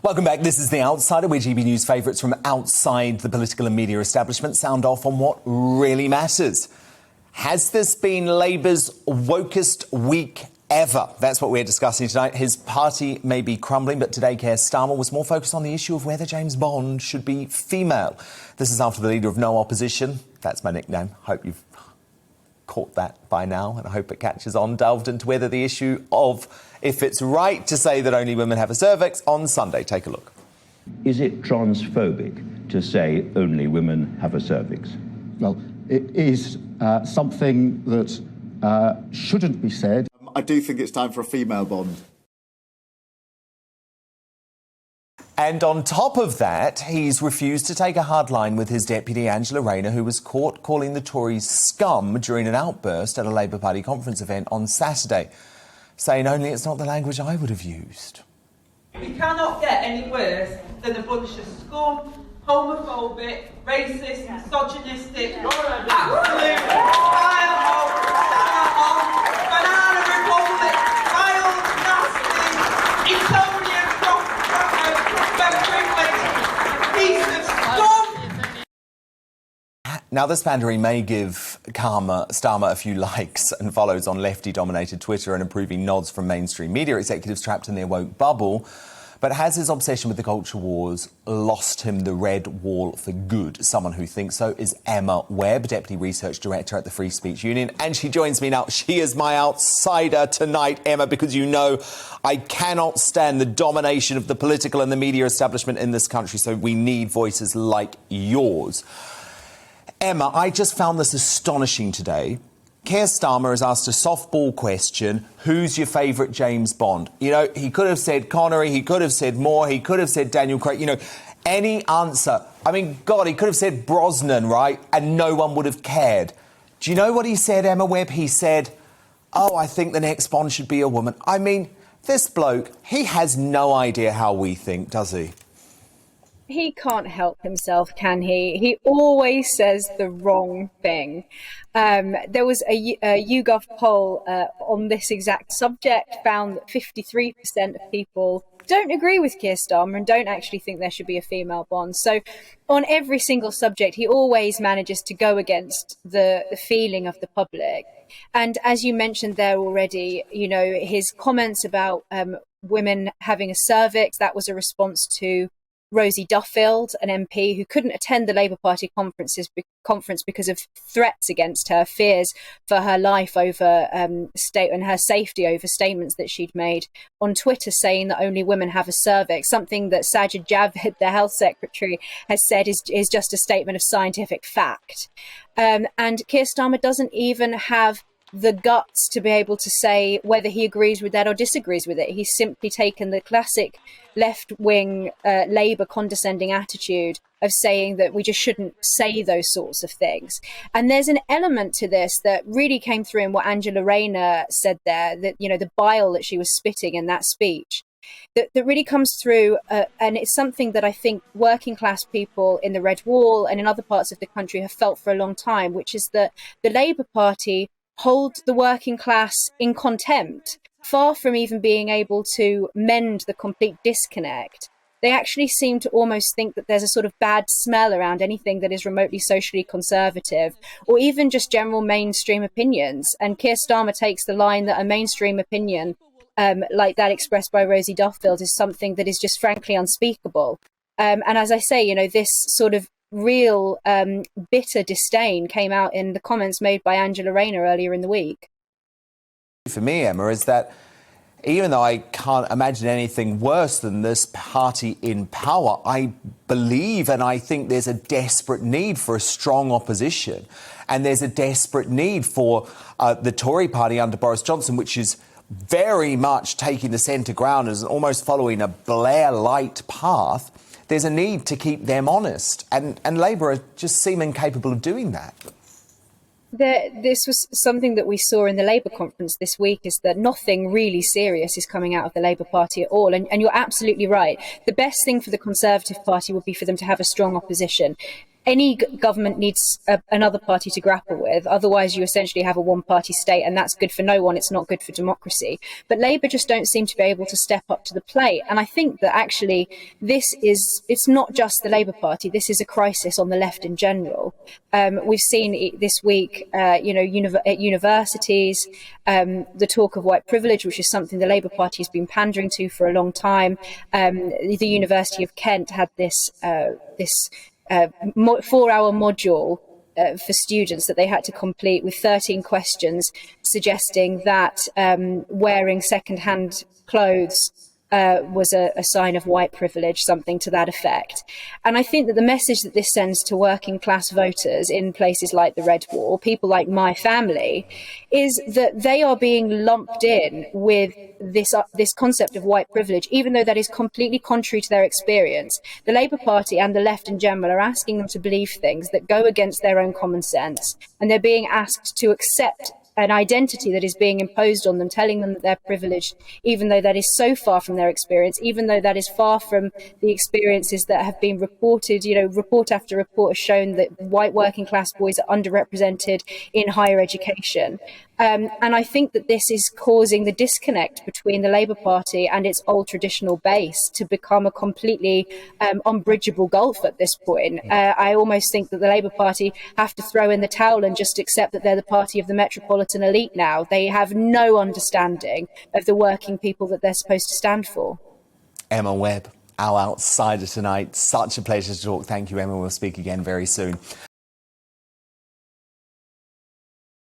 Welcome back. This is The Outsider, where GB News favourites from outside the political and media establishment sound off on what really matters. Has this been Labour's wokest week ever? That's what we're discussing tonight. His party may be crumbling, but today Keir Starmer was more focused on the issue of whether James Bond should be female. This is after the leader of No Opposition, that's my nickname, hope you've caught that by now, and I hope it catches on, delved into whether the issue of if it's right to say that only women have a cervix on Sunday. Take a look. Is it transphobic to say only women have a cervix? Well, it is something that shouldn't be said. I do think it's time for a female Bond. And on top of that, he's refused to take a hard line with his deputy, Angela Rayner, who was caught calling the Tories scum during an outburst at a Labour Party conference event on Saturday, saying only it's not the language I would have used. We cannot get any worse than a bunch of scum, homophobic, racist, misogynistic, absolute vile, banana republic, vile, nasty, Etonian, piece of scum. Now, this pandering may give Starmer a few likes and follows on lefty-dominated Twitter and improving nods from mainstream media executives trapped in their woke bubble. But has his obsession with the culture wars lost him the red wall for good? Someone who thinks so is Emma Webb, Deputy Research Director at the Free Speech Union. And she joins me now. She is my outsider tonight, Emma, because you know I cannot stand the domination of the political and the media establishment in this country, so we need voices like yours. Emma, I just found this astonishing today. Keir Starmer has asked a softball question, who's your favourite James Bond? You know, he could have said Connery, he could have said Moore, he could have said Daniel Craig, you know, any answer. I mean, God, he could have said Brosnan, right? And no one would have cared. Do you know what he said, Emma Webb? He said, oh, I think the next Bond should be a woman. I mean, this bloke, he has no idea how we think, does he? He can't help himself, can he? He always says the wrong thing. There was a YouGov poll on this exact subject, found that 53% of people don't agree with Keir Starmer and don't actually think there should be a female Bond. So on every single subject, he always manages to go against the feeling of the public. And as you mentioned there already, you know, his comments about women having a cervix, that was a response to Rosie Duffield, an MP who couldn't attend the Labour Party conference because of threats against her, fears for her life over and her safety over statements that she'd made on Twitter saying that only women have a cervix, something that Sajid Javid, the health secretary, has said is just a statement of scientific fact. And Keir Starmer doesn't even have the guts to be able to say whether he agrees with that or disagrees with it. He's simply taken the classic left-wing Labour condescending attitude of saying that we just shouldn't say those sorts of things. And there's an element to this that really came through in what Angela Rayner said there, that, you know, the bile that she was spitting in that speech, that really comes through. And it's something that I think working class people in the Red Wall and in other parts of the country have felt for a long time, which is that the Labour Party hold the working class in contempt, far from even being able to mend the complete disconnect. They actually seem to almost think that there's a sort of bad smell around anything that is remotely socially conservative, or even just general mainstream opinions. And Keir Starmer takes the line that a mainstream opinion like that expressed by Rosie Duffield is something that is just frankly unspeakable. And as I say, you know, this sort of real bitter disdain came out in the comments made by Angela Rayner earlier in the week. For me, Emma, is that even though I can't imagine anything worse than this party in power, I believe and I think there's a desperate need for a strong opposition. And there's a desperate need for the Tory party under Boris Johnson, which is very much taking the centre ground as almost following a Blair-light path. There's a need to keep them honest, and Labour just seem incapable of doing that. This was something that we saw in the Labour conference this week, is that nothing really serious is coming out of the Labour Party at all. And you're absolutely right. The best thing for the Conservative Party would be for them to have a strong opposition. any government needs another party to grapple with. Otherwise, you essentially have a one-party state, and that's good for no one. It's not good for democracy. But Labour just don't seem to be able to step up to the plate. And I think that actually it's not just the Labour Party. This is a crisis on the left in general. We've seen it this week, at universities, the talk of white privilege, which is something the Labour Party has been pandering to for a long time. The University of Kent had this 4-hour module for students that they had to complete with 13 questions suggesting that wearing second-hand clothes was a sign of white privilege, something to that effect. And I think that the message that this sends to working class voters in places like the Red Wall, people like my family, is that they are being lumped in with this concept of white privilege, even though that is completely contrary to their experience. The Labour Party and the left in general are asking them to believe things that go against their own common sense, and they're being asked to accept an identity that is being imposed on them, telling them that they're privileged, even though that is so far from their experience, even though that is far from the experiences that have been reported. Report after report has shown that white working class boys are underrepresented in higher education. And I think that this is causing the disconnect between the Labour Party and its old traditional base to become a completely unbridgeable gulf at this point. I almost think that the Labour Party have to throw in the towel and just accept that they're the party of the metropolitan elite now. They have no understanding of the working people that they're supposed to stand for. Emma Webb, our outsider tonight. Such a pleasure to talk. Thank you, Emma. We'll speak again very soon.